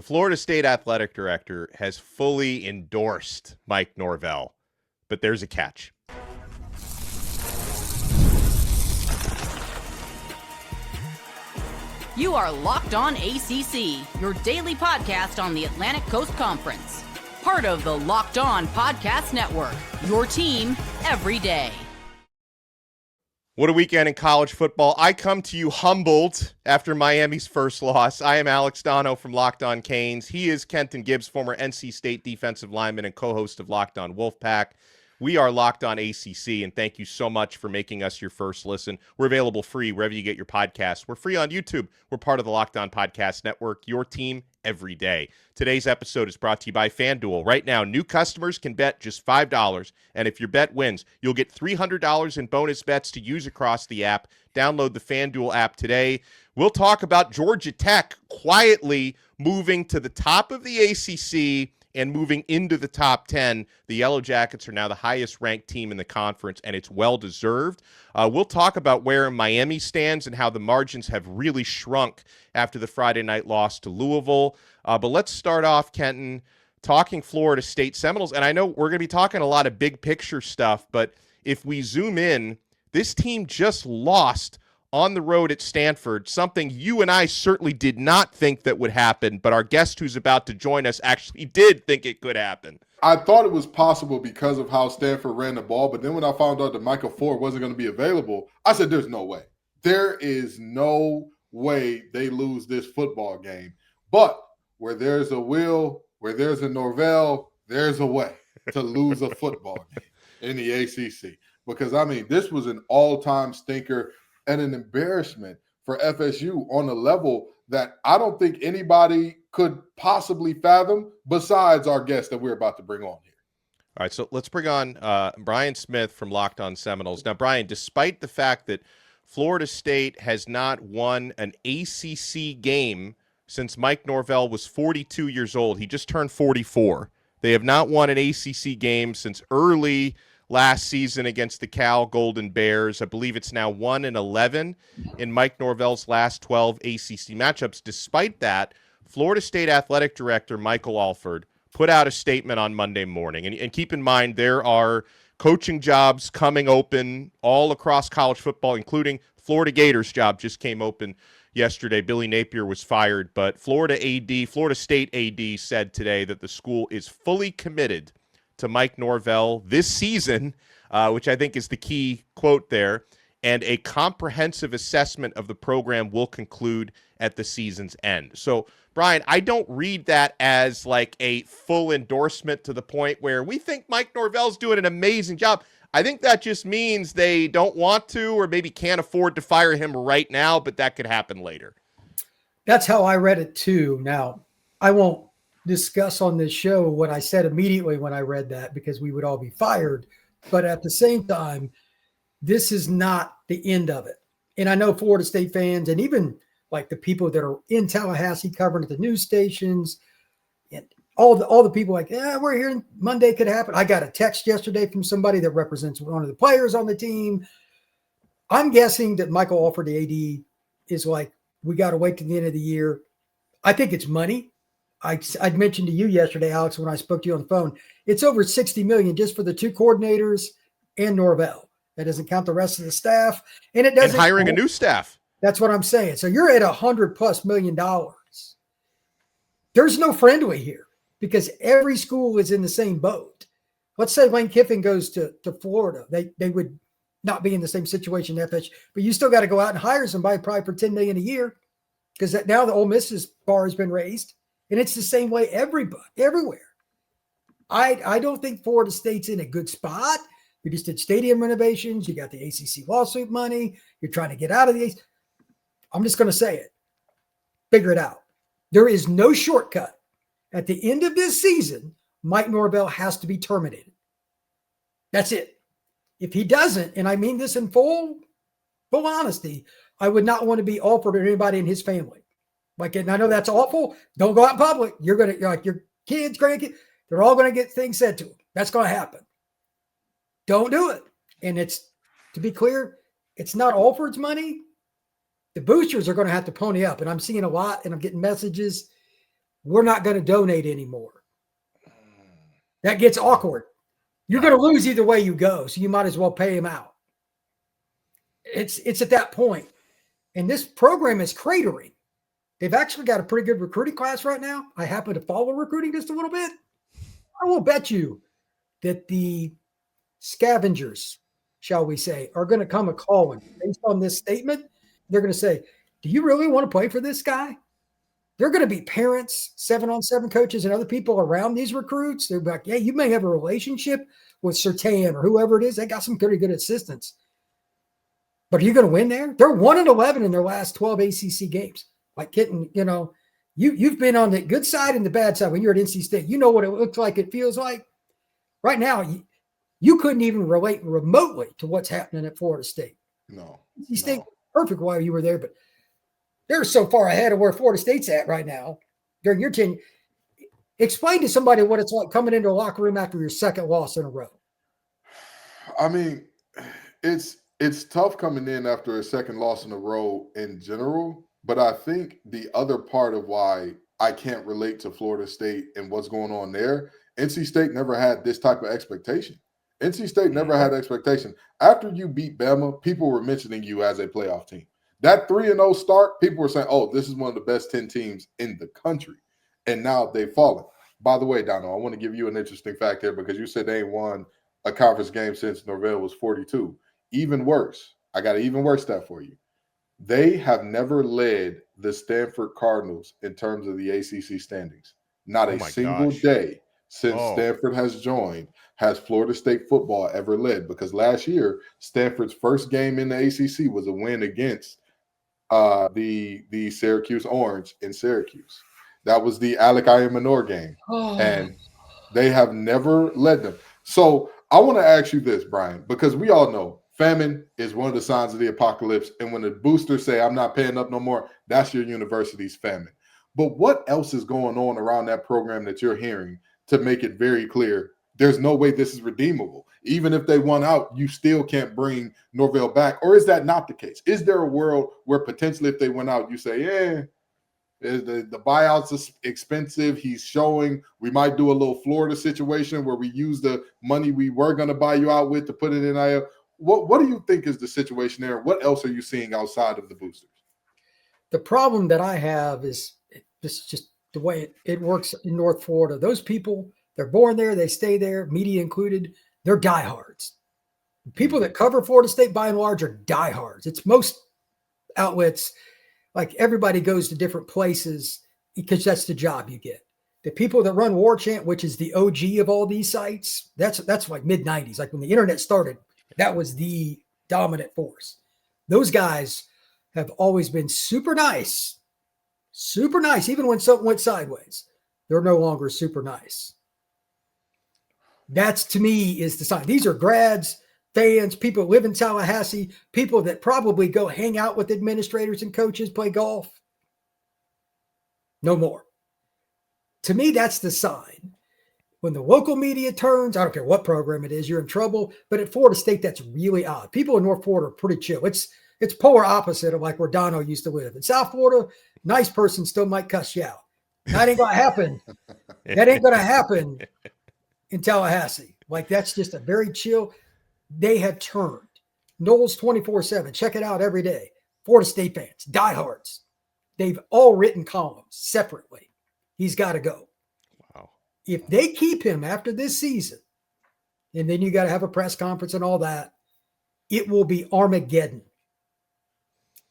The Florida State Athletic Director has fully endorsed Mike Norvell, but there's a catch. You are Locked On ACC, your daily podcast on the Atlantic Coast Conference. Part of the Locked On Podcast Network, your team every day. What a weekend in college football. I come to you humbled after Miami's first loss. I am Alex Donno from Locked On Canes. He is Kenton Gibbs, former NC State defensive lineman and co-host of Locked On Wolfpack. We are Locked On ACC, and thank you so much for making us your first listen. We're available free wherever you get your podcasts. We're free on YouTube. We're part of the Locked On Podcast Network, your team every day. Today's episode is brought to you by FanDuel. Right now, new customers can bet just $5, and if your bet wins, you'll get $300 in bonus bets to use across the app. Download the FanDuel app today. We'll talk about Georgia Tech quietly moving to the top of the ACC and moving into the top 10. The Yellow Jackets are now the highest ranked team in the conference, and it's well-deserved. We'll talk about where Miami stands and how the margins have really shrunk after the Friday night loss to Louisville. But let's start off, Kenton, talking Florida State Seminoles. And I know we're going to be talking a lot of big picture stuff, but if we zoom in, this team just lost on the road at Stanford, something you and I certainly did not think that would happen, but our guest who's about to join us actually did think it could happen. I thought it was possible because of how Stanford ran the ball, but then when I found out that Michael Ford wasn't going to be available, I said, there's no way. There is no way they lose this football game. But where there's a will, where there's a Norvell, there's a way to lose a football game in the ACC. Because, I mean, this was an all-time stinker and an embarrassment for FSU on a level that I don't think anybody could possibly fathom besides our guest that we're about to bring on here. All right, so let's bring on Brian Smith from Locked On Seminoles. Now, Brian, despite the fact that Florida State has not won an ACC game since Mike Norvell was 42 years old, he just turned 44. They have not won an ACC game since early last season against the Cal Golden Bears. I believe it's now 1-11 in Mike Norvell's last 12 ACC matchups. Despite that, Florida State Athletic Director Michael Alford put out a statement on Monday morning. And keep in mind, there are coaching jobs coming open all across college football, including Florida Gators' job just came open yesterday. Billy Napier was fired, but Florida State AD said today that the school is fully committed to Mike Norvell this season, which I think is the key quote there, and a comprehensive assessment of the program will conclude at the season's end. So, Brian, I don't read that as like a full endorsement to the point where we think Mike Norvell's doing an amazing job. I think that just means they don't want to or maybe can't afford to fire him right now, but that could happen later. That's how I read it too. Now, I won't discuss on this show what I said immediately when I read that because we would all be fired. But at the same time, this is not the end of it. And I know Florida State fans and even like the people that are in Tallahassee covering at the news stations and all the people like, yeah, we're hearing Monday could happen. I got a text yesterday from somebody that represents one of the players on the team. I'm guessing that Michael Alford, the AD, is like, we got to wait to the end of the year. I think it's money. I'd mentioned to you yesterday, Alex, when I spoke to you on the phone, it's over $60 million just for the two coordinators and Norvell. That doesn't count the rest of the staff. And it doesn't. And hiring a new staff. That's what I'm saying. So you're at $100+ million. There's no friendly here because every school is in the same boat. Let's say Lane Kiffin goes to Florida. They would not be in the same situation at FSU, but you still got to go out and hire somebody probably for $10 million a year because now the Ole Miss's bar has been raised. And it's the same way everywhere. I don't think Florida State's in a good spot. We just did stadium renovations. You got the ACC lawsuit money. You're trying to get out of the ACC. I'm just going to say it. Figure it out. There is no shortcut. At the end of this season, Mike Norvell has to be terminated. That's it. If he doesn't, and I mean this in full honesty, I would not want to be offered to anybody in his family. Like, and I know that's awful. Don't go out in public. You're like your kids, grandkids, they're all going to get things said to them. That's going to happen. Don't do it. And it's, to be clear, it's not Alford's money. The boosters are going to have to pony up. And I'm seeing a lot, and I'm getting messages. we're not going to donate anymore. That gets awkward. You're going to lose either way you go, so you might as well pay him out. It's at that point. And this program is cratering. They've actually got a pretty good recruiting class right now. I happen to follow recruiting just a little bit. I will bet you that the scavengers, shall we say, are going to come a calling based on this statement. They're going to say, do you really want to play for this guy? They're going to be parents, 7-on-7 coaches, and other people around these recruits. They're like, yeah, you may have a relationship with Surtain or whoever it is. They got some pretty good assistants. But are you going to win there? They're 1-11 in their last 12 ACC games. Like Kenton, you've been on the good side and the bad side when you're at NC State. You know what it looks like, it feels like. Right now, you couldn't even relate remotely to what's happening at Florida State. No. NC State was perfect while you were there, but they're so far ahead of where Florida State's at right now during your tenure. Explain to somebody what it's like coming into a locker room after your second loss in a row. I mean, it's tough coming in after a second loss in a row in general, but I think the other part of why I can't relate to Florida State and what's going on there, NC State never had this type of expectation. NC State never had expectation. After you beat Bama, people were mentioning you as a playoff team. That 3-0 start, people were saying, oh, this is one of the best 10 teams in the country. And now they've fallen. By the way, Donno, I want to give you an interesting fact here because you said they ain't won a conference game since Norvell was 42. Even worse, I got an even worse stat for you. They have never led the Stanford Cardinals in terms of the ACC standings. Not a single day since Stanford has joined has Florida State football ever led, because last year, Stanford's first game in the ACC was a win against the Syracuse Orange in Syracuse. That was the Alec Ayamanor game. And they have never led them. So I want to ask you this, Brian, because we all know famine is one of the signs of the apocalypse. And when the boosters say, I'm not paying up no more, that's your university's famine. But what else is going on around that program that you're hearing to make it very clear there's no way this is redeemable? Even if they won out, you still can't bring Norvell back. Or is that not the case? Is there a world where potentially if they went out, you say, yeah, the buyout's is expensive. He's showing we might do a little Florida situation where we use the money we were going to buy you out with to put it in IL. What do you think is the situation there? What else are you seeing outside of the boosters? The problem that I have is this, just the way it works in North Florida. Those people, they're born there, they stay there, media included. They're diehards. People that cover Florida State by and large are diehards. It's most outlets, like everybody goes to different places because that's the job you get. The people that run War Chant, which is the OG of all these sites, that's like mid-90s. Like when the internet started, that was the dominant force. Those guys have always been super nice, even when something went sideways. They're no longer super nice. That's, to me, is the sign. These are grads, fans, people who live in Tallahassee, people that probably go hang out with administrators and coaches, play golf. No more. To me, that's the sign. When the local media turns, I don't care what program it is, you're in trouble. But at Florida State, that's really odd. People in North Florida are pretty chill. It's polar opposite of like where Donno used to live. In South Florida, nice person still might cuss you out. That ain't going to happen. That ain't going to happen in Tallahassee. Like, that's just a very chill. They have turned. Knowles 24/7. Check it out every day. Florida State fans, diehards. They've all written columns separately. He's got to go. Wow. If they keep him after this season, and then you got to have a press conference and all that, it will be Armageddon.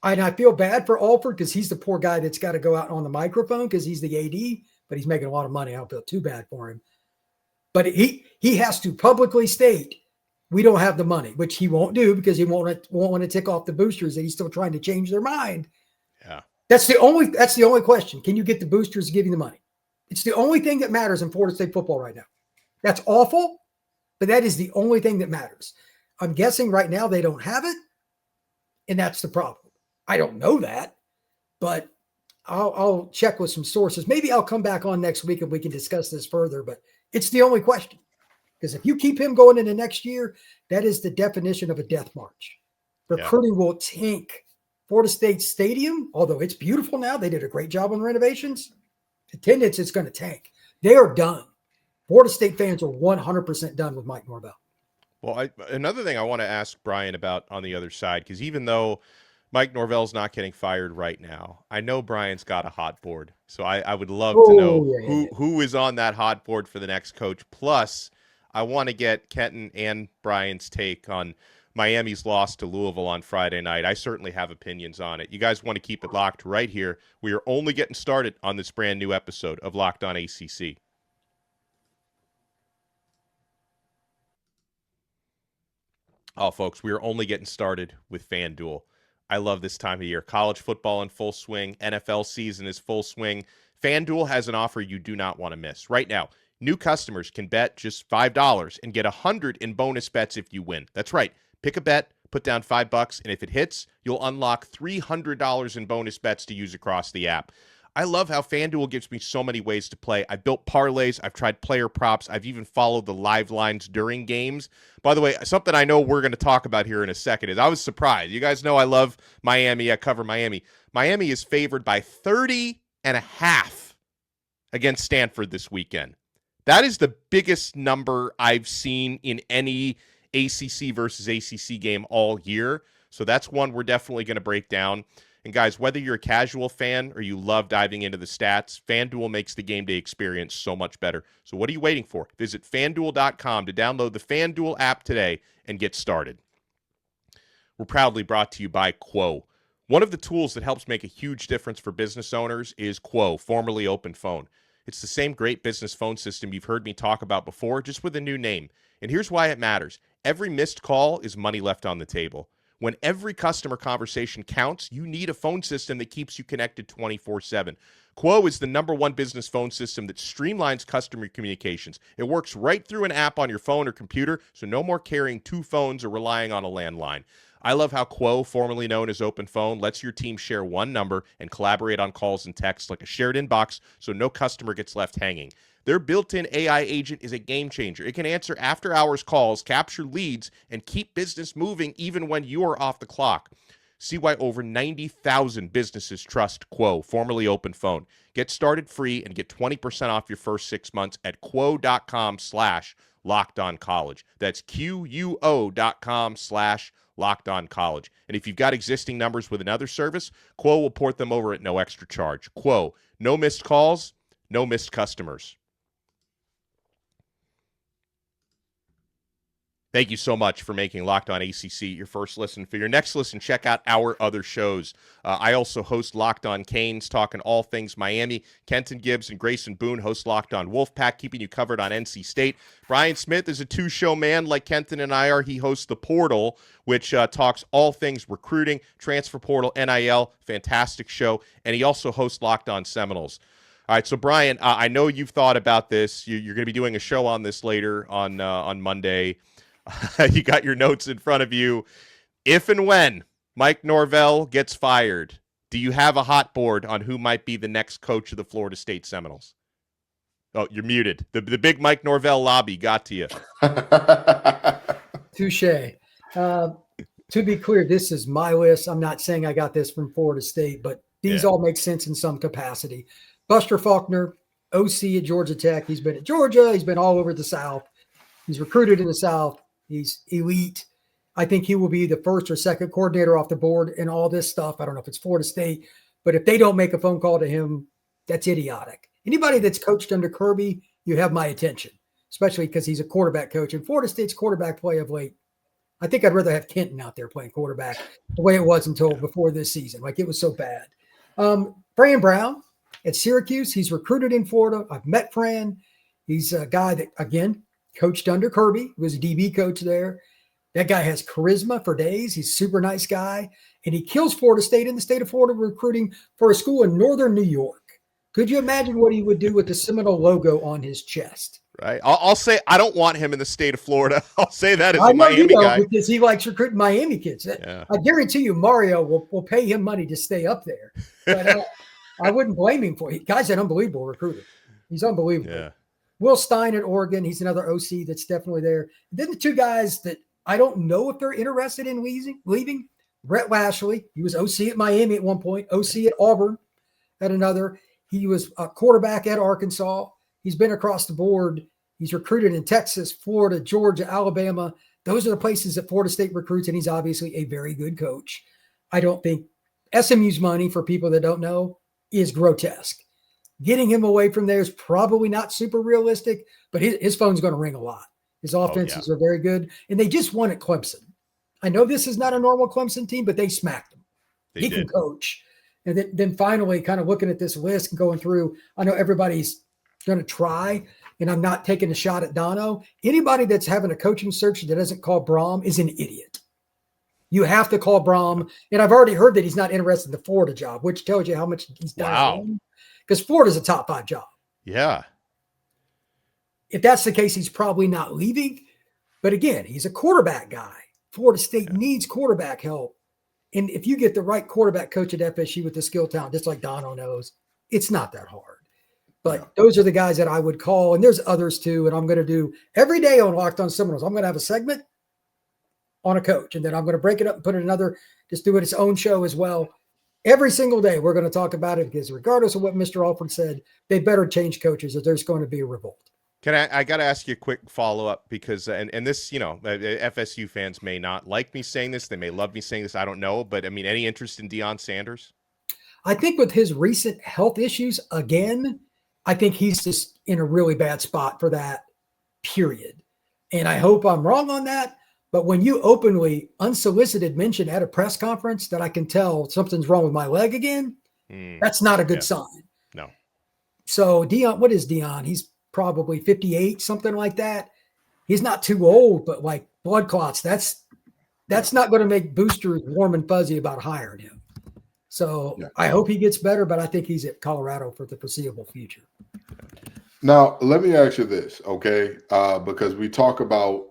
And I feel bad for Alford because he's the poor guy that's got to go out on the microphone because he's the AD, but he's making a lot of money. I don't feel too bad for him. But he has to publicly state, we don't have the money, which he won't do because he won't want to tick off the boosters that he's still trying to change their mind. Yeah. That's the only question. Can you get the boosters to give you the money? It's the only thing that matters in Florida State football right now. That's awful, but that is the only thing that matters. I'm guessing right now they don't have it, and that's the problem. I don't know that, but I'll check with some sources. Maybe I'll come back on next week and we can discuss this further, but it's the only question. Because if you keep him going into next year, that is the definition of a death march. Recruiting will tank. Florida State Stadium, although it's beautiful now, they did a great job on renovations. attendance is going to tank. They are done. Florida State fans are 100% done with Mike Norvell. Well, another thing I want to ask Brian about on the other side, because even though Mike Norvell's not getting fired right now, I know Brian's got a hot board. So I would love to know who is on that hot board for the next coach. Plus, I want to get Kenton and Brian's take on Miami's loss to Louisville on Friday night. I certainly have opinions on it. You guys want to keep it locked right here. We are only getting started on this brand new episode of Locked On ACC. Oh, folks, we are only getting started with FanDuel. I love this time of year. College football in full swing. NFL season is full swing. FanDuel has an offer you do not want to miss. Right now, new customers can bet just $5 and get $100 in bonus bets if you win. That's right. Pick a bet, put down $5, and if it hits, you'll unlock $300 in bonus bets to use across the app. I love how FanDuel gives me so many ways to play. I've built parlays. I've tried player props. I've even followed the live lines during games. By the way, something I know we're going to talk about here in a second is I was surprised. You guys know I love Miami. I cover Miami. Miami is favored by 30.5 against Stanford this weekend. That is the biggest number I've seen in any ACC versus ACC game all year. So that's one we're definitely going to break down. And guys, whether you're a casual fan or you love diving into the stats, FanDuel makes the game day experience so much better. So what are you waiting for? Visit FanDuel.com to download the FanDuel app today and get started. We're proudly brought to you by Quo. One of the tools that helps make a huge difference for business owners is Quo, formerly Open Phone. It's the same great business phone system you've heard me talk about before, just with a new name. And here's why it matters. Every missed call is money left on the table. When every customer conversation counts, you need a phone system that keeps you connected 24/7. Quo is the #1 business phone system that streamlines customer communications. It works right through an app on your phone or computer, so no more carrying two phones or relying on a landline. I love how Quo, formerly known as Open Phone, lets your team share one number and collaborate on calls and texts like a shared inbox, so no customer gets left hanging. Their built-in AI agent is a game changer. It can answer after-hours calls, capture leads, and keep business moving even when you are off the clock. See why over 90,000 businesses trust Quo, formerly Open Phone. Get started free and get 20% off your first 6 months at quo.com/lockedoncollege. That's QUO.com/lockedoncollege. And if you've got existing numbers with another service, Quo will port them over at no extra charge. Quo, no missed calls, no missed customers. Thank you so much for making Locked On ACC your first listen. For your next listen, check out our other shows. I also host Locked On Canes, talking all things Miami. Kenton Gibbs and Grayson Boone host Locked On Wolfpack, keeping you covered on NC State. Brian Smith is a two-show man like Kenton and I are. He hosts The Portal, which talks all things recruiting, transfer portal, NIL. Fantastic show. And he also hosts Locked On Seminoles. All right, so Brian, I know you've thought about this. You're going to be doing a show on this later on Monday. You got your notes in front of you. If and when Mike Norvell gets fired, do you have a hot board on who might be the next coach of the Florida State Seminoles? Oh, you're muted. The big Mike Norvell lobby got to you. Touche. To be clear, this is my list. I'm not saying I got this from Florida State, but these all make sense in some capacity. Buster Faulkner, OC at Georgia Tech. He's been at Georgia. He's been all over the South. He's recruited in the South. He's elite. I think he will be the first or second coordinator off the board in all this stuff. I don't know if it's Florida State, but if they don't make a phone call to him, that's idiotic. Anybody that's coached under Kirby, you have my attention, especially because he's a quarterback coach. And Florida State's quarterback play of late, I think I'd rather have Kenton out there playing quarterback the way it was until before this season. Like, it was so bad. Fran Brown at Syracuse, he's recruited in Florida. I've met Fran. He's a guy that, again, coached under Kirby, was a DB coach there. That guy has charisma for days. He's a super nice guy. And he kills Florida State in the state of Florida recruiting for a school in northern New York. Could you imagine what he would do with the Seminole logo on his chest? Right. I'll say I don't want him in the state of Florida. I'll say that as a Miami guy. Because he likes recruiting Miami kids. Yeah. I guarantee you Mario will pay him money to stay up there. But I wouldn't blame him for it. Guy's an unbelievable recruiter. He's unbelievable. Yeah. Will Stein at Oregon, he's another OC that's definitely there. Then the two guys that I don't know if they're interested in leaving. Brett Lashley, he was OC at Miami at one point, OC at Auburn at another. He was a quarterback at Arkansas. He's been across the board. He's recruited in Texas, Florida, Georgia, Alabama. Those are the places that Florida State recruits, and he's obviously a very good coach. I don't think SMU's money, for people that don't know, is grotesque. Getting him away from there is probably not super realistic, but his phone's going to ring a lot. His offenses are very good, and they just won at Clemson. I know this is not a normal Clemson team, but they smacked him. He can coach. And then finally, kind of looking at this list and going through, I know everybody's going to try, and I'm not taking a shot at Donno. Anybody that's having a coaching search that doesn't call Brahm is an idiot. You have to call Brahm. And I've already heard that he's not interested in the Florida job, which tells you how much he's done. Wow. Because Florida's a top 5 job. Yeah. If that's the case, he's probably not leaving. But again, he's a quarterback guy. Florida State needs quarterback help. And if you get the right quarterback coach at FSU with the skill talent, just like Donno knows, it's not that hard. But those are the guys that I would call. And there's others too. And I'm going to do every day on Locked On Seminoles, I'm going to have a segment on a coach. And then I'm going to break it up and put it another, just do it its own show as well. Every single day, we're going to talk about it, because regardless of what Mr. Alford said, they better change coaches or there's going to be a revolt. I got to ask you a quick follow-up, because, and this, FSU fans may not like me saying this. They may love me saying this. I don't know. But, I mean, any interest in Deion Sanders? I think with his recent health issues, again, I think he's just in a really bad spot for that, period. And I hope I'm wrong on that. But when you openly, unsolicited mention at a press conference that I can tell something's wrong with my leg again, that's not a good sign. No. So Deion, what is Deion? He's probably 58, something like that. He's not too old, but like blood clots, that's not going to make boosters warm and fuzzy about hiring him. So I hope he gets better, but I think he's at Colorado for the foreseeable future. Now, let me ask you this, okay? Because we talk about,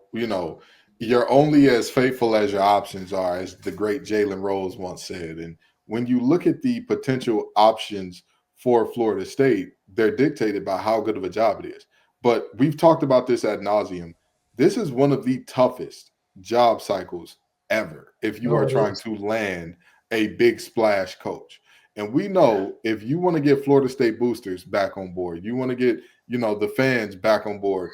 you're only as faithful as your options are, as the great Jalen Rose once said. And when you look at the potential options for Florida State, they're dictated by how good of a job it is. But we've talked about this ad nauseum. This is one of the toughest job cycles ever if you are trying to land a big splash coach. And we know if you want to get Florida State boosters back on board, you want to get, the fans back on board,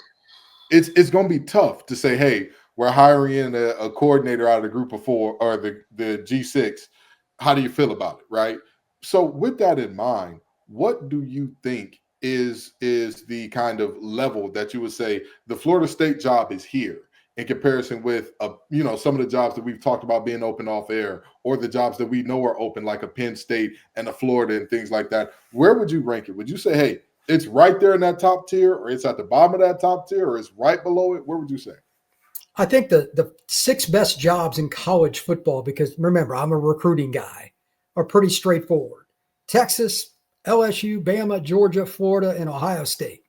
it's going to be tough to say, hey, we're hiring in a coordinator out of the group of 4 or the G6. How do you feel about it, right? So with that in mind, what do you think is the kind of level that you would say the Florida State job is here in comparison with some of the jobs that we've talked about being open off air, or the jobs that we know are open, like a Penn State and a Florida and things like that? Where would you rank it? Would you say, hey, it's right there in that top tier, or it's at the bottom of that top tier, or it's right below it? Where would you say? I think the 6 best jobs in college football, because remember, I'm a recruiting guy, are pretty straightforward. Texas, LSU, Bama, Georgia, Florida, and Ohio State.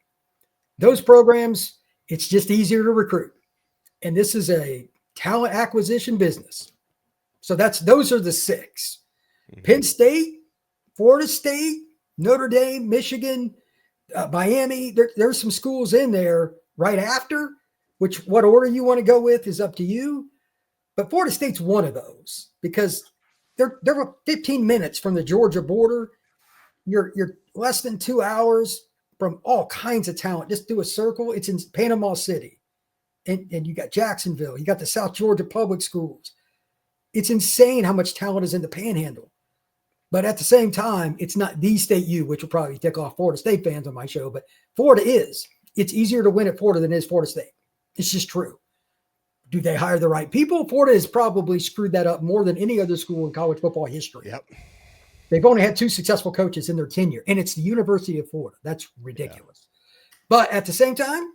Those programs, it's just easier to recruit. And this is a talent acquisition business. So those are the 6. Penn State, Florida State, Notre Dame, Michigan, Miami. There's some schools in there right after, which what order you want to go with is up to you. But Florida State's one of those, because they're 15 minutes from the Georgia border. You're less than 2 hours from all kinds of talent. Just do a circle. It's in Panama City. And you got Jacksonville. You got the South Georgia public schools. It's insane how much talent is in the Panhandle. But at the same time, it's not the State U, which will probably tick off Florida State fans on my show. But Florida is. It's easier to win at Florida than it is Florida State. It's just true. Do they hire the right people? Florida has probably screwed that up more than any other school in college football history. Yep. They've only had 2 successful coaches in their tenure, and it's the University of Florida. That's ridiculous. But at the same time,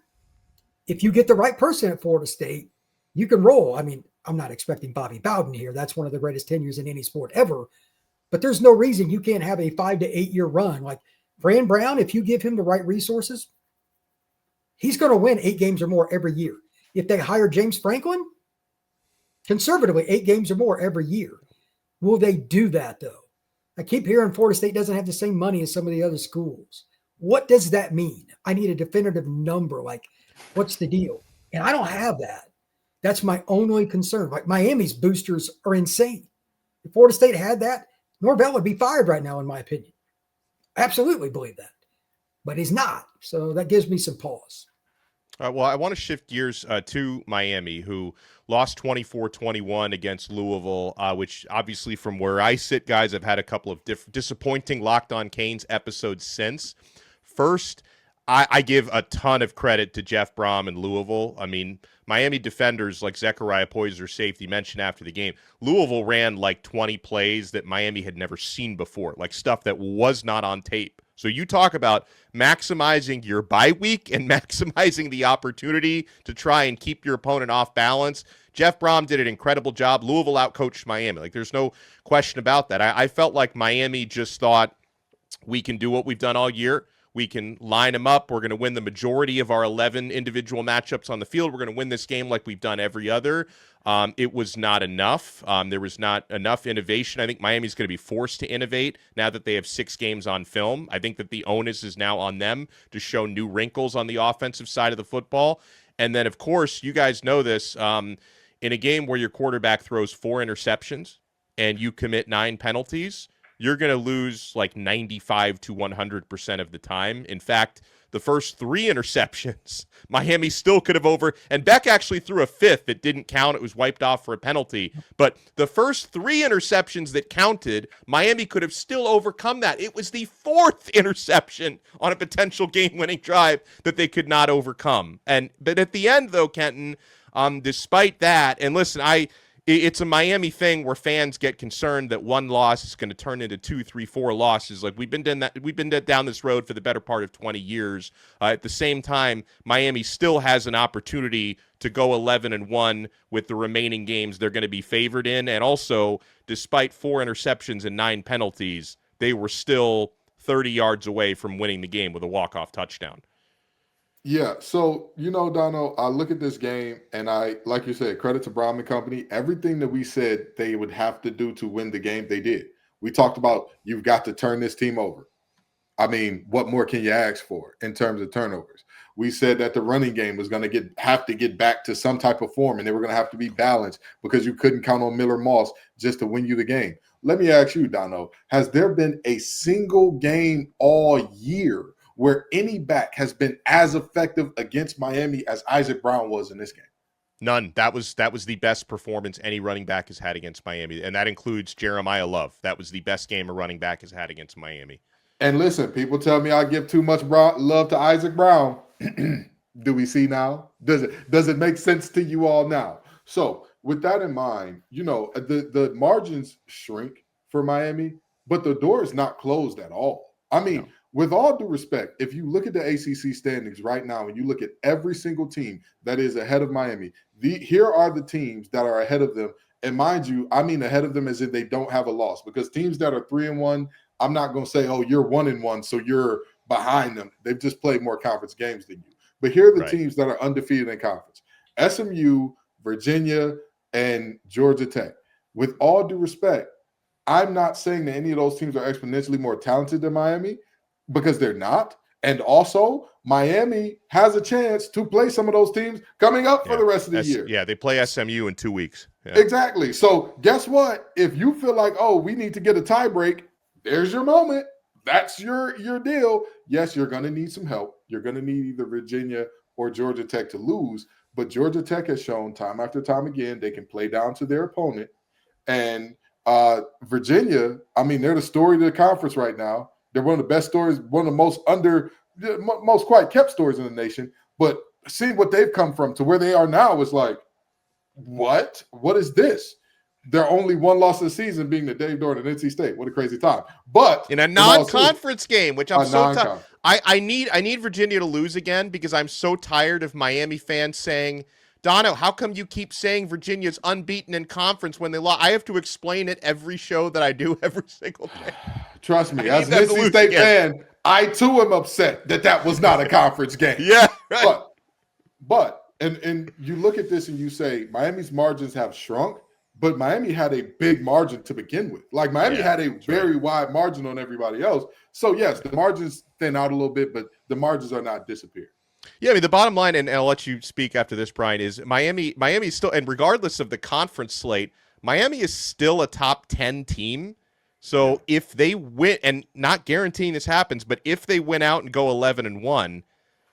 if you get the right person at Florida State, you can roll. I mean, I'm not expecting Bobby Bowden here. That's one of the greatest tenures in any sport ever. But there's no reason you can't have a 5 to 8 year run. Like Fran Brown, if you give him the right resources, he's going to win 8 games or more every year. If they hire James Franklin, conservatively, 8 games or more every year. Will they do that, though? I keep hearing Florida State doesn't have the same money as some of the other schools. What does that mean? I need a definitive number. Like, what's the deal? And I don't have that. That's my only concern. Like, Miami's boosters are insane. If Florida State had that, Norvell would be fired right now, in my opinion. absolutely believe that, but he's not. So that gives me some pause. Well, I want to shift gears to Miami, who lost 24-21 against Louisville, which obviously from where I sit, guys, I've had a couple of disappointing Locked On Canes episodes since. First, I give a ton of credit to Jeff Brahm and Louisville. I mean, Miami defenders like Zechariah Poyser, safety, mentioned after the game. Louisville ran like 20 plays that Miami had never seen before, like stuff that was not on tape. So you talk about maximizing your bye week and maximizing the opportunity to try and keep your opponent off balance. Jeff Brahm did an incredible job. Louisville outcoached Miami. Like, there's no question about that. I felt like Miami just thought, we can do what we've done all year. We can line them up. We're going to win the majority of our 11 individual matchups on the field. We're going to win this game like we've done every other. It was not enough. There was not enough innovation. I think Miami's going to be forced to innovate now that they have 6 games on film. I think that the onus is now on them to show new wrinkles on the offensive side of the football. And then, of course, you guys know this, in a game where your quarterback throws 4 interceptions and you commit 9 penalties, you're going to lose like 95 to 100% of the time. In fact, the first 3 interceptions, Miami still could have and Beck actually threw a 5th that didn't count. It was wiped off for a penalty. But the first 3 interceptions that counted, Miami could have still overcome that. It was the 4th interception on a potential game-winning drive that they could not overcome. But at the end, though, Kenton, despite that, and listen, it's a Miami thing where fans get concerned that one loss is going to turn into 2, 3, 4 losses. Like, we've been down this road for the better part of 20 years. At the same time, Miami still has an opportunity to go 11-1 with the remaining games they're going to be favored in. And also, despite 4 interceptions and 9 penalties, they were still 30 yards away from winning the game with a walk-off touchdown. Yeah, so, Donno, I look at this game and like you said, credit to Brahm and company. Everything that we said they would have to do to win the game, they did. We talked about you've got to turn this team over. I mean, what more can you ask for in terms of turnovers? We said that the running game was going to have to get back to some type of form, and they were going to have to be balanced because you couldn't count on Miller Moss just to win you the game. Let me ask you, Donno, has there been a single game all year where any back has been as effective against Miami as Isaac Brown was in this game? None. That was the best performance any running back has had against Miami, and that includes Jeremiah Love. That was the best game a running back has had against Miami. And listen, people tell me I give too much love to Isaac Brown. Do we see now? Does it make sense to you all now? So with that in mind, the margins shrink for Miami, but the door is not closed at all. I mean, with all due respect, if you look at the ACC standings right now and you look at every single team that is ahead of Miami, here are the teams that are ahead of them. And mind you, I mean ahead of them as if they don't have a loss, because teams that are 3-1, I'm not going to say, oh, you're 1-1, so you're behind them. They've just played more conference games than you. But here are the teams that are undefeated in conference: SMU, Virginia, and Georgia Tech. With all due respect, I'm not saying that any of those teams are exponentially more talented than Miami, because they're not. And also, Miami has a chance to play some of those teams coming up for the rest of the year. Yeah, they play SMU in 2 weeks. Yeah. Exactly. So guess what? If you feel like, oh, we need to get a tie break, there's your moment. That's your deal. Yes, you're going to need some help. You're going to need either Virginia or Georgia Tech to lose. But Georgia Tech has shown time after time again they can play down to their opponent. And Virginia, I mean, they're the story of the conference right now. They're one of the best stories, one of the most quiet kept stories in the nation. But seeing what they've come from to where they are now is like, what? What is this? Their only one loss of the season being the Dave Doran and NC State. What a crazy time! But in a non-conference game, which I'm so tired. I need Virginia to lose again because I'm so tired of Miami fans saying, Donno, how come you keep saying Virginia's unbeaten in conference when they lost? I have to explain it every show that I do every single day. Trust me, as an NC State fan, I too am upset that was not a conference game. Yeah, right. But you look at this and you say Miami's margins have shrunk, but Miami had a big margin to begin with. Like, Miami had a very wide margin on everybody else. So yes, the margins thin out a little bit, but the margins are not disappearing. Yeah, I mean, the bottom line, and I'll let you speak after this, Brian, is Miami is still, and regardless of the conference slate, Miami is still a top 10 team So if they win, and not guaranteeing this happens, but if they win out and go 11-1,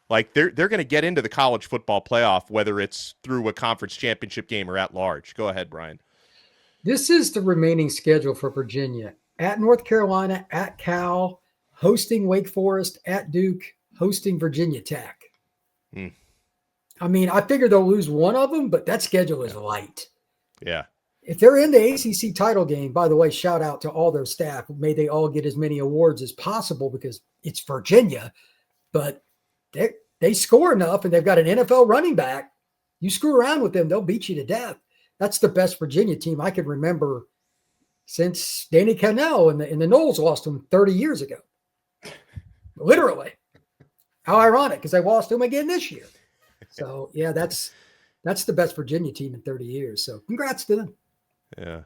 like they're going to get into the college football playoff, whether it's through a conference championship game or at large. Go ahead, Brian. This is the remaining schedule for Virginia: at North Carolina, at Cal, hosting Wake Forest, at Duke, hosting Virginia Tech. I mean, I figure they'll lose one of them, but that schedule is light. Yeah. If they're in the ACC title game, by the way, shout out to all their staff. May they all get as many awards as possible because it's Virginia, but they score enough and they've got an NFL running back. You screw around with them, they'll beat you to death. That's the best Virginia team I can remember since Danny Cannell and the Knowles lost them 30 years ago. Literally. How ironic, because they lost them again this year. So, yeah, that's the best Virginia team in 30 years. So, congrats to them. Yeah.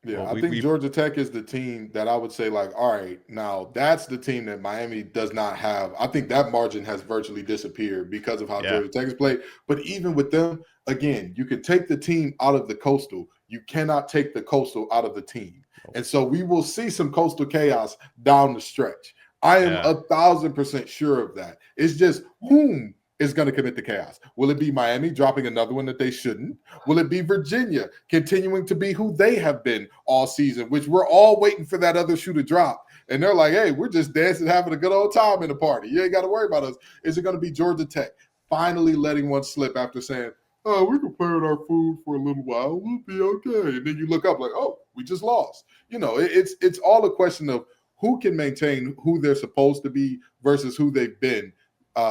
Yeah, Well, I think Georgia Tech is the team that I would say, like, all right, now that's the team that Miami does not have. I think that margin has virtually disappeared because of how Georgia Tech has played. But even with them, again, you could take the team out of the Coastal. You cannot take the Coastal out of the team. And so we will see some Coastal chaos down the stretch. I am 1,000% sure of that. It's just whom is going to commit the chaos. Will it be Miami dropping another one that they shouldn't? Will it be Virginia continuing to be who they have been all season, which we're all waiting for that other shoe to drop? And they're like, hey, we're just dancing, having a good old time in the party. You ain't got to worry about us. Is it going to be Georgia Tech finally letting one slip after saying, oh, we can play with our food for a little while. We'll be okay. And then you look up like, oh, we just lost. You know, it's all a question of who can maintain who they're supposed to be versus who they've been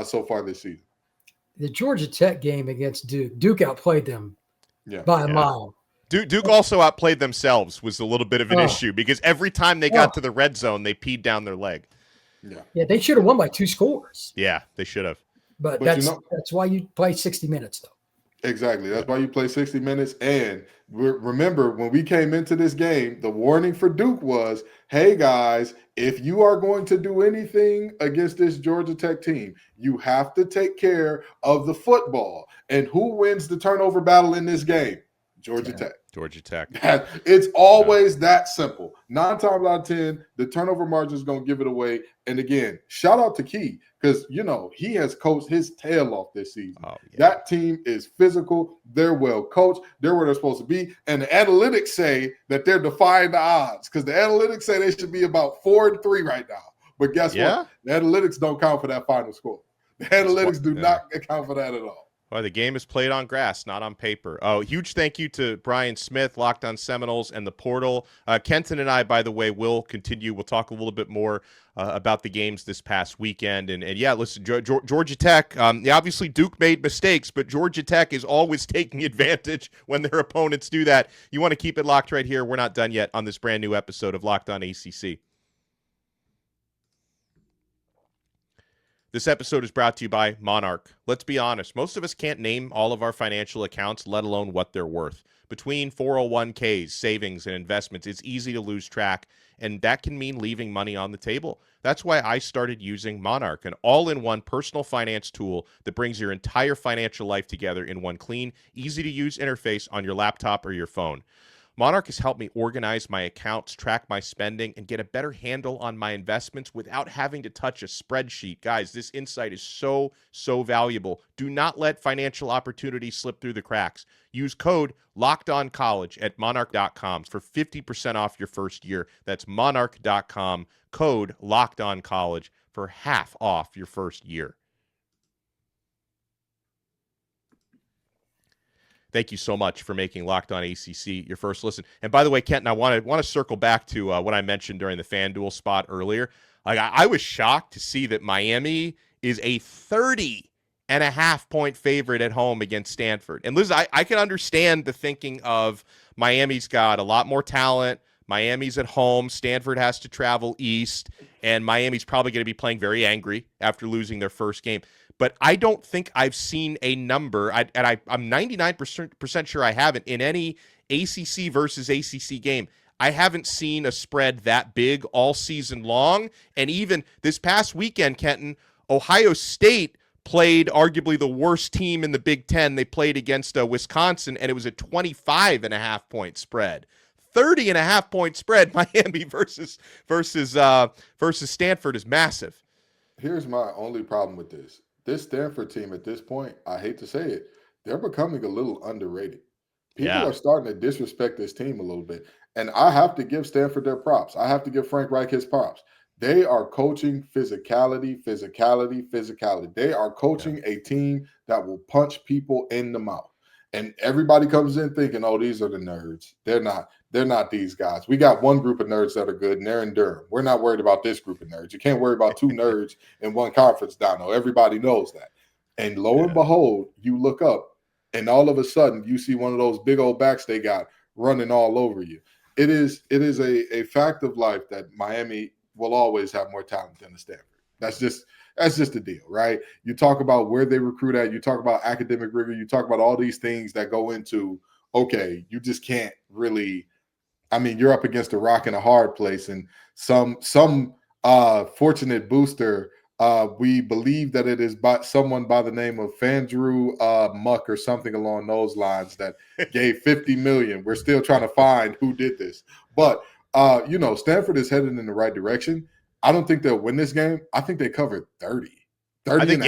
so far this season. The Georgia Tech game against Duke outplayed them by a mile. Duke also outplayed themselves, was a little bit of an issue because every time they got to the red zone, they peed down their leg. Yeah, they should have won by 2 scores. Yeah, they should have. But that's why you play 60 minutes, though. Exactly. That's why you play 60 minutes. And remember, when we came into this game, the warning for Duke was, hey, guys, if you are going to do anything against this Georgia Tech team, you have to take care of the football. And who wins the turnover battle in this game? Georgia Tech. Georgia Tech. It's always that simple. 9 times out of 10, the turnover margin is going to give it away. And again, shout out to Key because, you know, he has coached his tail off this season. That team is physical. They're well coached. They're where they're supposed to be. And the analytics say that they're defying the odds because the analytics say they should be about 4-3 right now. But guess what? The analytics don't count for that final score. The analytics do not account for that at all. Well, the game is played on grass, not on paper. Oh, huge thank you to Brian Smith, Locked On Seminoles, and the Portal. Kenton and I, by the way, will continue. We'll talk a little bit more about the games this past weekend. And yeah, listen, Georgia Tech, obviously Duke made mistakes, but Georgia Tech is always taking advantage when their opponents do that. You want to keep it locked right here. We're not done yet on this brand new episode of Locked On ACC. This episode is brought to you by Monarch. Let's be honest, most of us can't name all of our financial accounts, let alone what they're worth. Between 401ks, savings, and investments, it's easy to lose track, and that can mean leaving money on the table. That's why I started using Monarch, an all-in-one personal finance tool that brings your entire financial life together in one clean, easy-to-use interface on your laptop or your phone. Monarch has helped me organize my accounts, track my spending, and get a better handle on my investments without having to touch a spreadsheet. Guys, this insight is so valuable. Do not let financial opportunities slip through the cracks. Use code LOCKEDONCollege at monarch.com for 50% off your first year. That's monarch.com, code LOCKEDONCollege for half off your first year. Thank you so much for making Locked On ACC your first listen. And by the way, Kenton, I want to circle back to what I mentioned during the FanDuel spot earlier. Like I was shocked to see that Miami is a 30.5-point favorite at home against Stanford. And Liz, I can understand the thinking of Miami's got a lot more talent. Miami's at home. Stanford has to travel east. And Miami's probably going to be playing very angry after losing their first game. But I don't think I've seen a number, I'm 99% sure I haven't, in any ACC versus ACC game. I haven't seen a spread that big all season long. And even this past weekend, Kenton, Ohio State played arguably the worst team in the Big Ten. They played against Wisconsin, and it was a 25.5-point spread. 30.5 point spread, Miami versus Stanford is massive. Here's my only problem with this. This Stanford team at this point, I hate to say it, they're becoming a little underrated. People are starting to disrespect this team a little bit. And I have to give Stanford their props. I have to give Frank Reich his props. They are coaching physicality. They are coaching a team that will punch people in the mouth. And everybody comes in thinking, oh, these are the nerds. They're not these guys. We got one group of nerds that are good, and they're in Durham. We're not worried about this group of nerds. You can't worry about two nerds in one conference, Donno. Everybody knows that. And lo and behold, you look up, and all of a sudden, you see one of those big old backs they got running all over you. It is a fact of life that Miami will always have more talent than the Stanford. That's just the deal, right? You talk about where they recruit at. You talk about academic rigor. You talk about all these things that go into, okay, you just can't really, I mean, you're up against a rock and a hard place. And some fortunate booster, we believe that it is by someone by the name of Fandrew Muck or something along those lines that gave $50 million. We're still trying to find who did this. But, Stanford is headed in the right direction. I don't think they'll win this game. I think they covered 30. I think,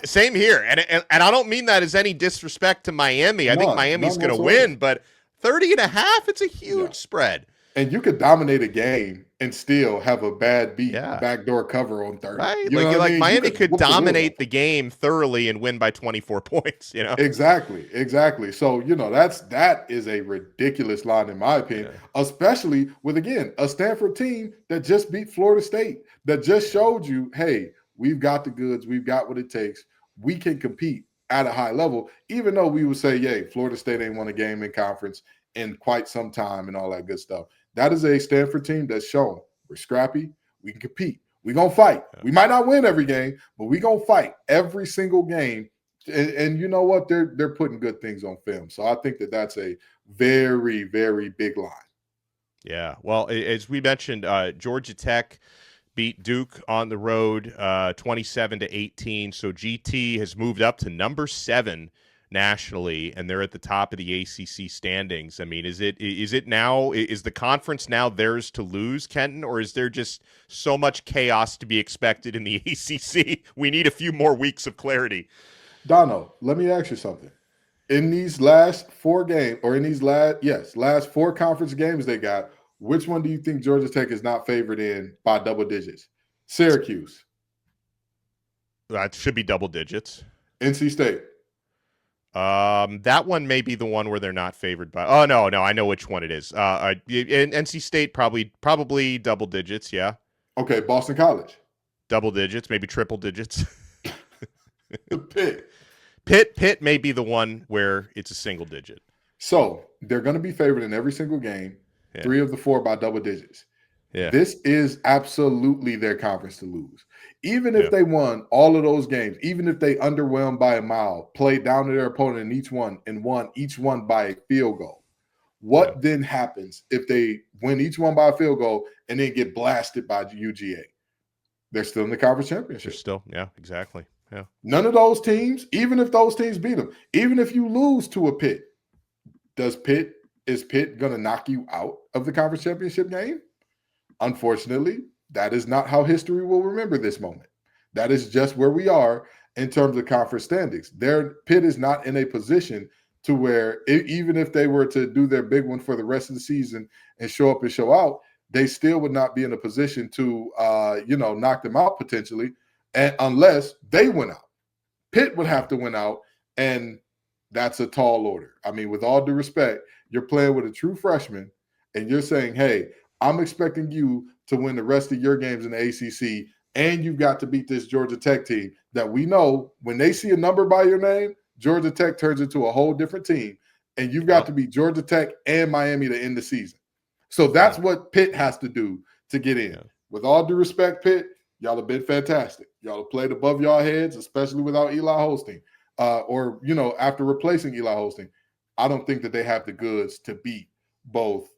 same here. And I don't mean that as any disrespect to Miami. I think Miami's going to win, but 30.5, it's a huge spread. And you could dominate a game and still have a bad beat backdoor cover on 30. Right? Like Miami could dominate the game thoroughly and win by 24 points, Exactly. So, that is a ridiculous line in my opinion, especially with, again, a Stanford team that just beat Florida State, that just showed you, hey, we've got the goods, we've got what it takes. We can compete at a high level, even though we would say, yay, Florida State ain't won a game in conference in quite some time and all that good stuff. That is a Stanford team that's shown we're scrappy, we can compete, we're going to fight. We might not win every game, but we're going to fight every single game. And you know what? They're putting good things on film. So I think that's a very, very big line. Yeah. Well, as we mentioned, Georgia Tech beat Duke on the road 27-18. So GT has moved up to number 7 nationally, and they're at the top of the ACC standings. I mean, is the conference now theirs to lose, Kenton, or is there just so much chaos to be expected in the ACC? We need a few more weeks of clarity. Donno, let me ask you something. In these last 4 games, or in these last 4 conference games they got, which one do you think Georgia Tech is not favored in by double digits? Syracuse. That should be double digits. NC State. That one may be the one where they're not favored by. Oh no, I know which one it is. NC State probably double digits. Yeah. Okay, Boston College. Double digits, maybe triple digits. Pitt may be the one where it's a single digit. So they're going to be favored in every single game. 3 of the 4 by double digits. Yeah. This is absolutely their conference to lose. Even if they won all of those games, even if they underwhelmed by a mile, played down to their opponent in each one and won each one by a field goal. What then happens if they win each one by a field goal and then get blasted by UGA? They're still in the conference championship. They're still, exactly. Yeah. None of those teams, even if those teams beat them, even if you lose to a Pitt, is Pitt going to knock you out of the conference championship game? Unfortunately, that is not how history will remember this moment. That is just where we are in terms of conference standings. Pitt is not in a position to where even if they were to do their big one for the rest of the season and show up and show out, they still would not be in a position to, knock them out potentially, and unless they win out. Pitt would have to win out, and that's a tall order. I mean, with all due respect, you're playing with a true freshman, and you're saying, hey, I'm expecting you to win the rest of your games in the ACC, and you've got to beat this Georgia Tech team that we know when they see a number by your name, Georgia Tech turns into a whole different team, and you've got to beat Georgia Tech and Miami to end the season. So that's what Pitt has to do to get in. With all due respect, Pitt, y'all have been fantastic. Y'all have played above y'all heads, especially without Eli Holstein, after replacing Eli Holstein. I don't think that they have the goods to beat both,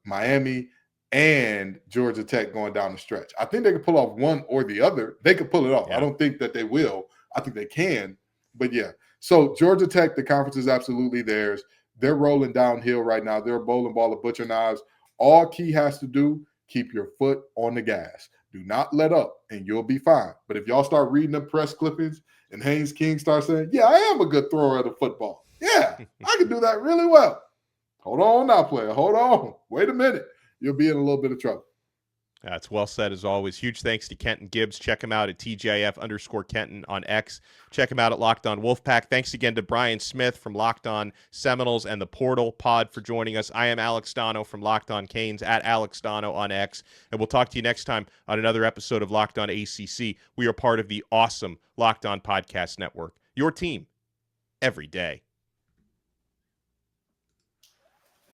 Miami and Georgia Tech going down the stretch. I think they could pull off one or the other. They could pull it off. I don't think that they will. I think they can. But yeah. So Georgia Tech, the conference is absolutely theirs. They're rolling downhill right now. They're a bowling ball of butcher knives. All Key has to do, keep your foot on the gas. Do not let up, and you'll be fine. But if y'all start reading the press clippings and Haynes King starts saying, yeah, I am a good thrower of the football. Yeah, I can do that really well. Hold on now, player. Hold on. Wait a minute. You'll be in a little bit of trouble. That's well said, as always. Huge thanks to Kenton Gibbs. Check him out at TGIF_Kenton on X. Check him out at Locked On Wolfpack. Thanks again to Brian Smith from Locked On Seminoles and the Portal Pod for joining us. I am Alex Donno from Locked On Canes at Alex Donno on X. And we'll talk to you next time on another episode of Locked On ACC. We are part of the awesome Locked On Podcast Network. Your team every day.